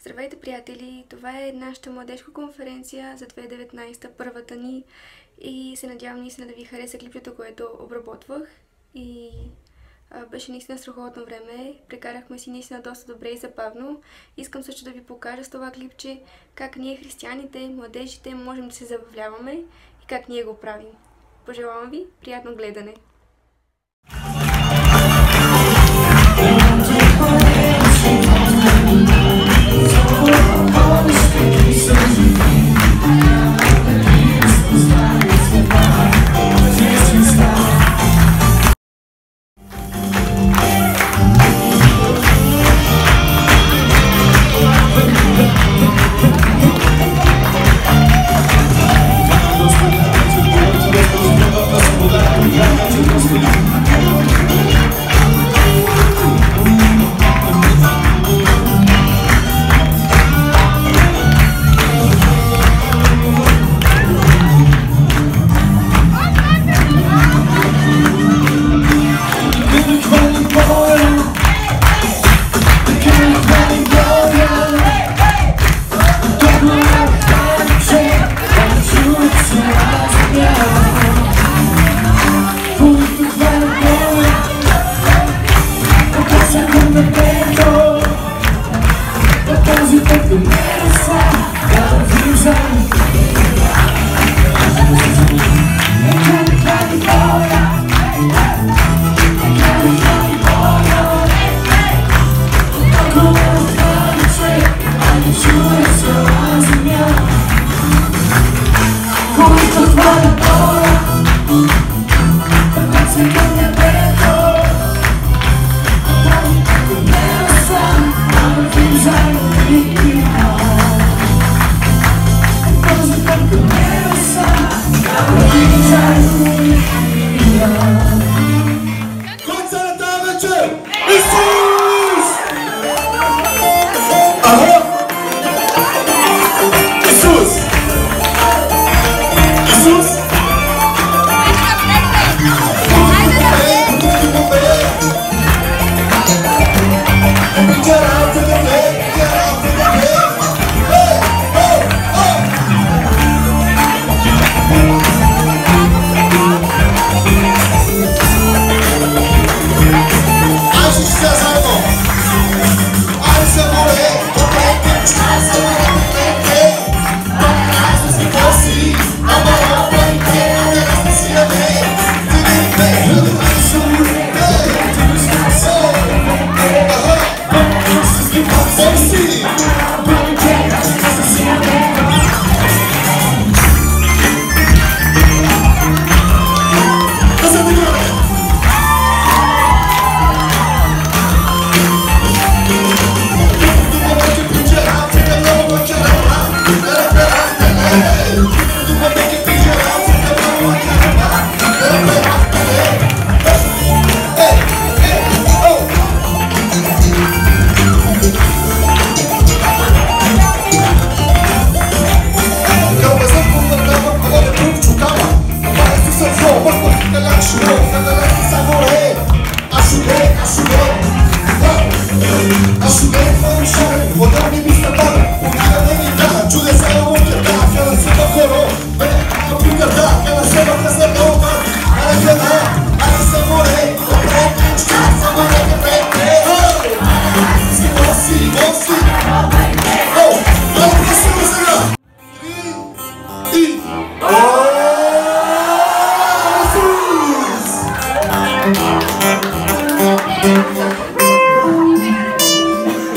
Здравейте, приятели! Това е нашата младежка конференция за 2019, първата ни, и се надявам наистина да ви хареса клипчето, което обработвах. И беше наистина страхотно време. Прекарахме си наистина доста добре и забавно. Искам също да ви покажа с това клипче как ние, християните, младежите, можем да се забавляваме и как ние го правим. Пожелавам ви приятно гледане!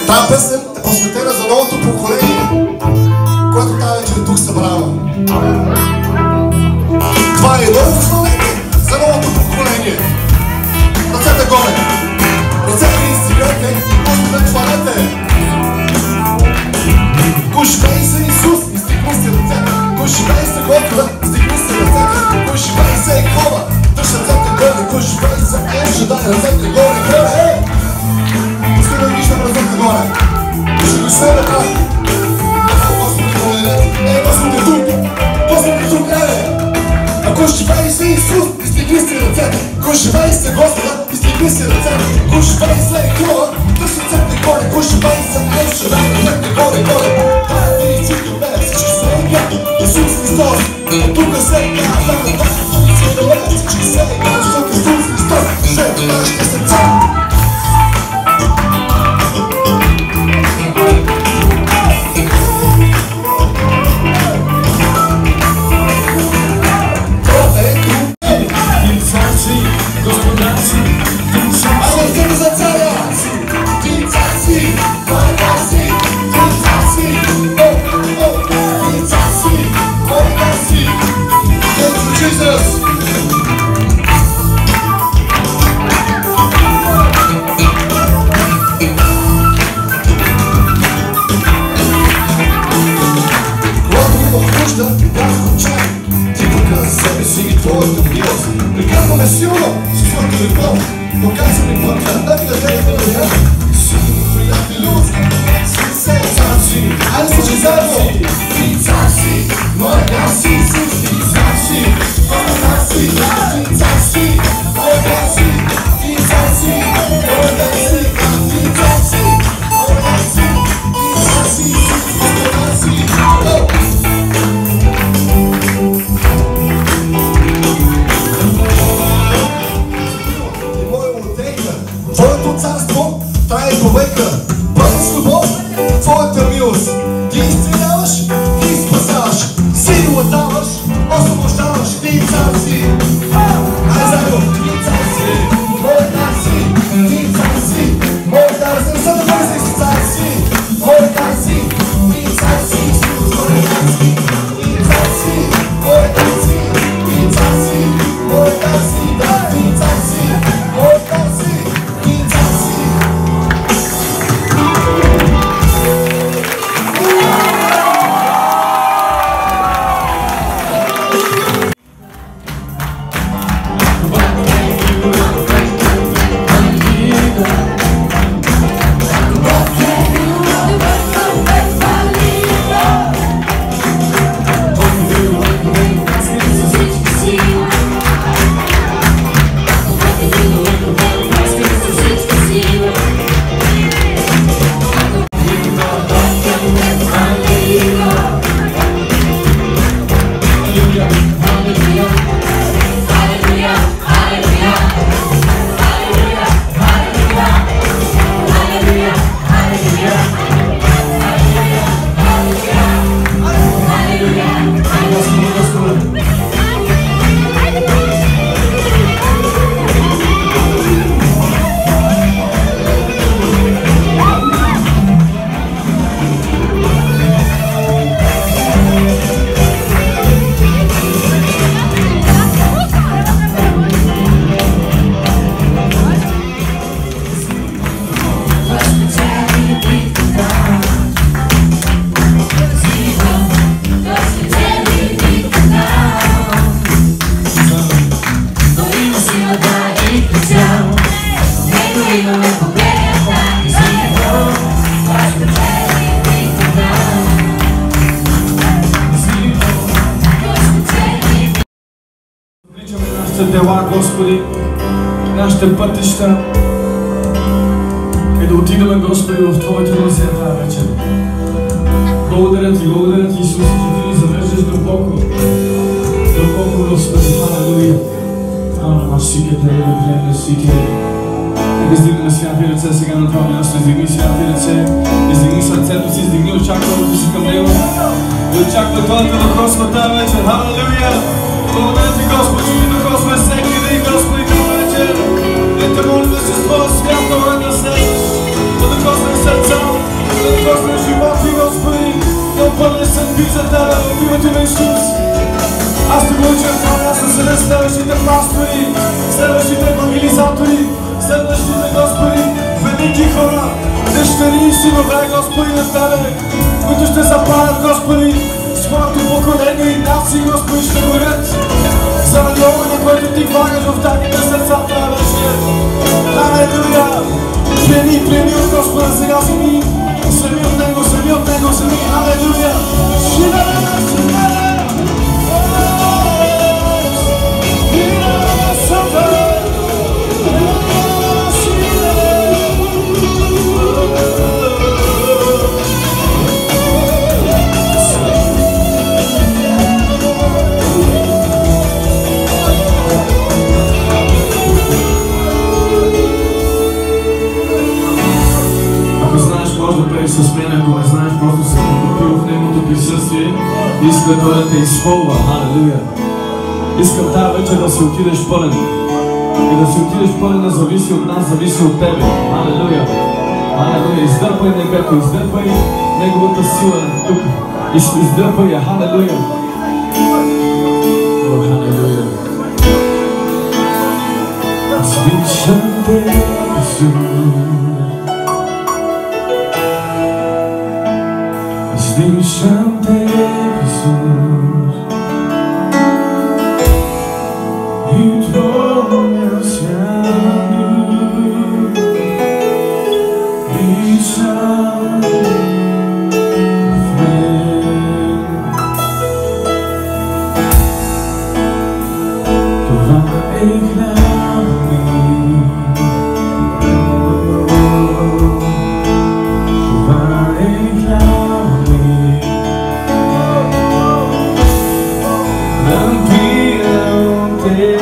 Тази песен е посветена за новото поколение, което тази вечер тук събрава. Това е едно послание за новото поколение. Ръцете горе! Ръцете и стигайте, Господа хвалете! Кой живее се Исус, изтигни си ръцете! Кой живее се Господа, изтигни си ръцете! Кой живее се Екова, дъж ръцете горе! Кой живее се Енша, дай ръцете горе! Искам да виждам ръцете горе! Ще го себе така! Господи, Господи тук! Господи тук, Ако живее се Исус, изтигни си ръцете! Ако живее се Господа, изтигни си ръцете! Ако живее се Екова, дъж ръцете горе! Ако живее се Енша, дай ръцете горе! Дела, Господи, нашите пътища е да отидаме, Господи, в Твоите ръце тази вечер. Благодаря Ти, Исус, че Ти ни завеждаш дълбоко, Господи, халелуя. Нека издигнем святи ръце сега на това място, издигни святи ръце, издигни сърцето си, издигни очакването си към Него и очаква Твоята докосва тази вечер. Халелуя! Благодаря Ти, Господи, че Ти докосва всеки ден, Господи, тази вечер. И Те молим да си с Твоя свят огън свет, да докосне сърца, да докосне животи, Господи, да опълне съдби за Тебе в името на Исус. Аз Те го очертавам, аз съм сред следващите пастори, следващите евангелизатори, следващите, Господи, велики хора, дъщери и синове, Господи, на Тебе, които ще запалят, Господи, своето поколение и нации, Господи, ще горят заради огъня, който Ти влагаш в техните сърца тази вечер. Алелуя! Приеми от Господа сега земи, земи от Него, земи. Алелуя! да пееш с мен, ако не знаеш, просто се потопил в Неговото присъствие и иска Той да те изпълва. Халелуя! Искам тази вечер да си отидеш пълен. И да си отидеш пълен не зависи от нас, зависи от тебе. Халелуя! Халелуя! Издърпай небето, издърпай Неговата сила тук. Издърпай я. Халелуя! О, халелуя! Аз дишам те, Исус. Аз дишам те, Исус. И Твоя свят дишам в мен. Това е хляб ми. Това е хляб ми. Напирам Тебе.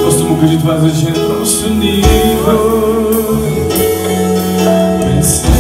Просто му кажи това изречение, просто никой без Тебе.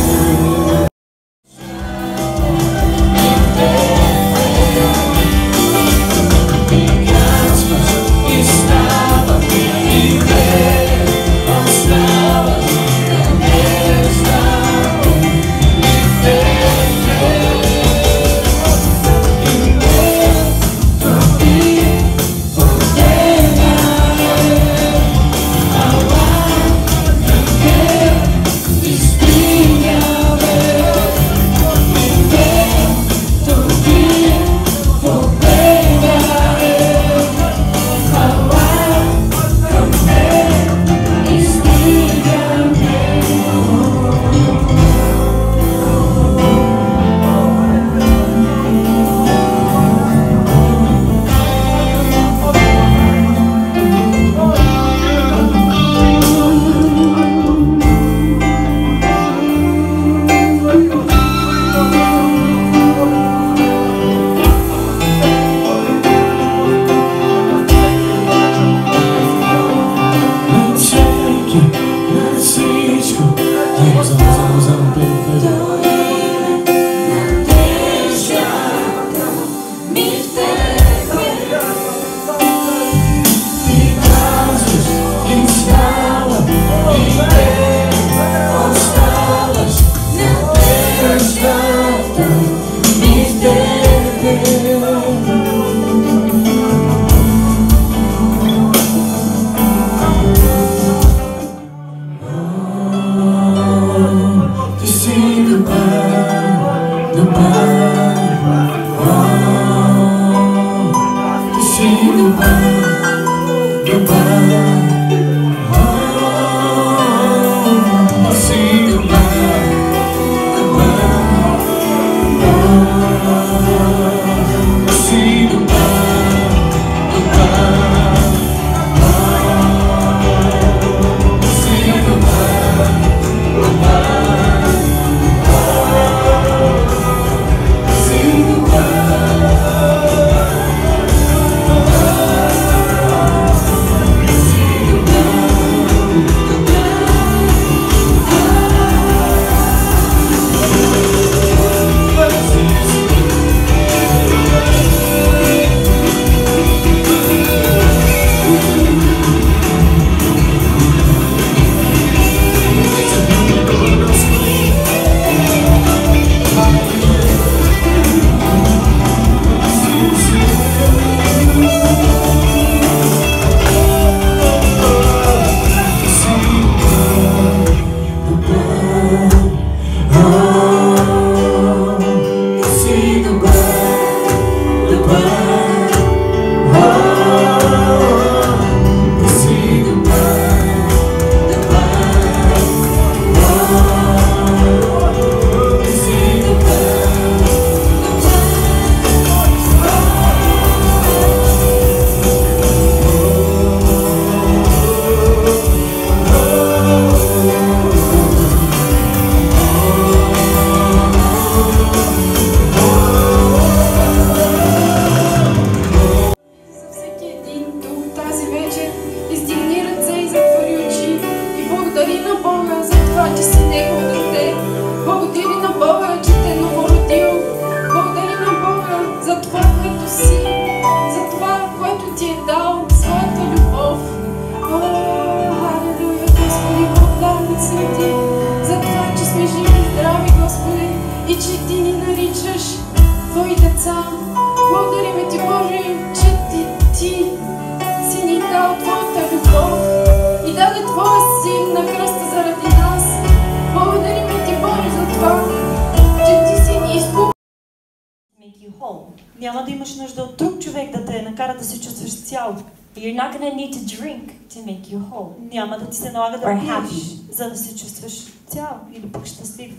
Няма да имаш нужда от друг човек да те накара да се чувстваш цял. You're not going to need to drink to make you whole. Няма да ти се налага да Or пиеш, happy. за да се чувстваш цял или пък щастлив.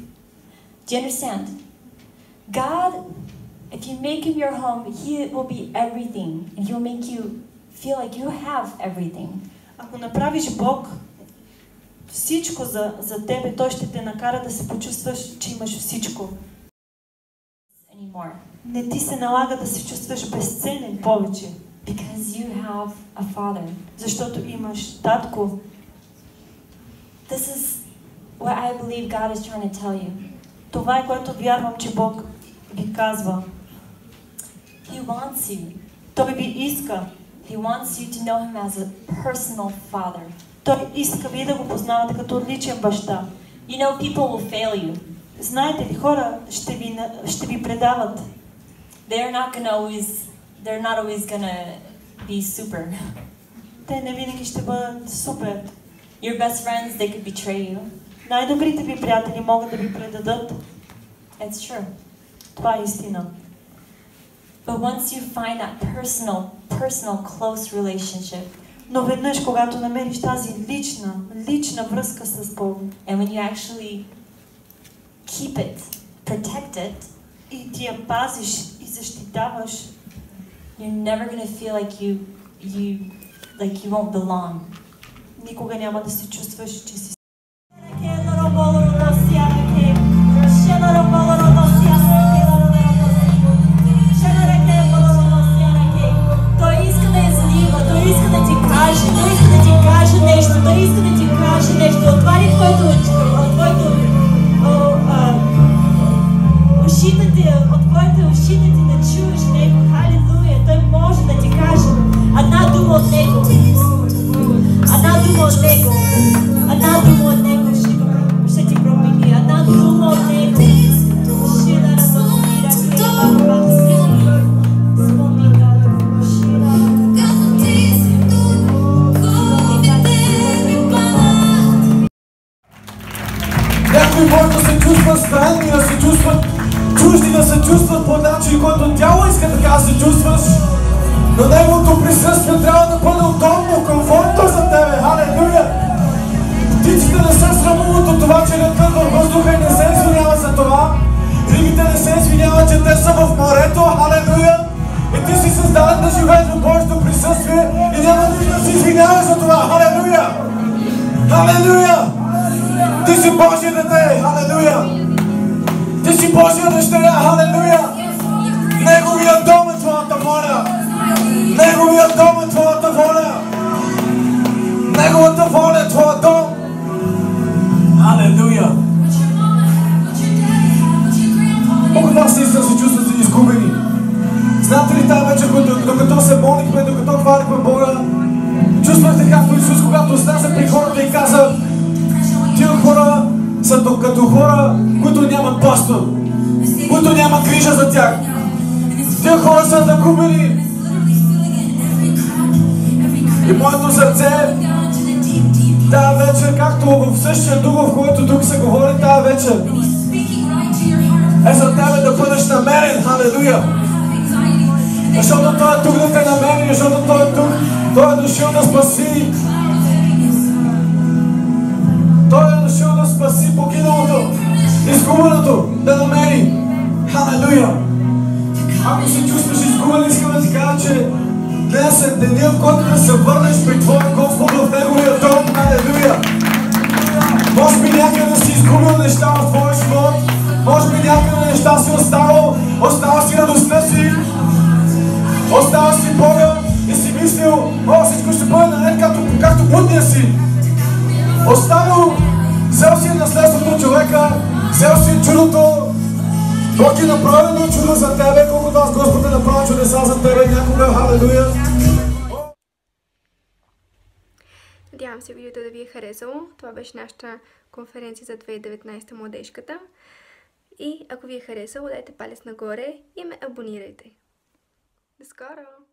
Do you understand? God, if you make him your home, he will be everything. And he will make you feel like you have everything. Ако направиш Бог всичко за тебе, Той ще те накара да се почувстваш, че имаш всичко. Anymore. Не ти се налага да се чувстваш безценен повече. Because you have a father. Защото имаш татко. This is what I believe God is trying to tell you. Това е което вярвам, че Бог ви казва. He wants you. Той ви иска. He wants you to know him as a personal father. Той иска вие да го познавате като личен баща. You know, people will fail you. Знаете ли, хора ще ви предават. They're not always gonna be super. Те не винаги ще бъдат супер. Your best friends, they could betray you. Най-добрите ви приятели могат да ви предадат. It's true. Това е истина. But once you find that personal, close relationship, Но веднъж, когато намериш тази лична връзка с Бог, and when you actually keep it, protect it, и ти я пазиш и защитаваш, you're never gonna feel like you won't belong. никога няма да се чувстваш, че си. Той иска да я злива, той иска да ти каже, той иска да ти каже нещо, той иска да ти каже нещо. Отвори твоите ушите ти да чуеш него. Халилуя, той може да ти каже една дума от него. Една дума от него. Една дума от него ще ти промени. Една дума от него. Ще да разбира Някои може да се чувстват странни, да се чувстват чужди, да се чувстват по начин, който дявол иска така да се чувстваш. Но неговото присъствие трябва да бъде удобно, комфортно за тебе. Халелуя! Птиците не се срамуват от това, че летят във въздуха и не се извиняват за това. Рибите не се извиняват, че те са в морето. Халелуя! И ти си създаден да живееш в Божието присъствие и няма нужда да се извиняваш за това. Халелуя! Халелуя! Ти си Божие дете! Халелуя! Ти си Божия дъщеря! Халелуя! Неговия дом е твоята воля! Неговия дом е твоята воля! Неговата воля е твоя дом! Халелуя! Колко вас наистина се чувствате изгубени? Знаете ли тази вечер, докато се молихме, докато хвалихме Бога, чувствахте както Исус, когато слезе при хората и каза: тия хора са като хора, които нямат пастор, които нямат грижа за тях. Тия хора са загубени. И моето сърце тази вечер, както в същия дух, в който тук се говори тази вечер, е за тебе да бъдеш намерен. Халелуя! Защото Той е тук да те намери, защото Той е тук, Той е дошъл да спаси. Той е дошъл да спаси покиналото, изгубеното, да намери. Халелуя! Ако се чувстваш изгубен, искам да ти кажа, че днес е деня, в който да се върнеш при Твоя Господ в Неговия дом. Халелуя! Може би някъде си изгубил неща в твоя живот, може би някъде неща си остава си радостта си, остава си Бога и си мислил: о, всичко ще бъде наред както будния си. Взел си наследството човека, взел си чудото. Бог е направил едно чудо за тебе, колкото аз Господ е направил чудеса за тебе някога. Халелуя! Надявам се видеото да ви е харесало. Това беше нашата конференция за 2019 младежката. И ако ви е харесало, дайте палец нагоре и ме абонирайте. До скоро!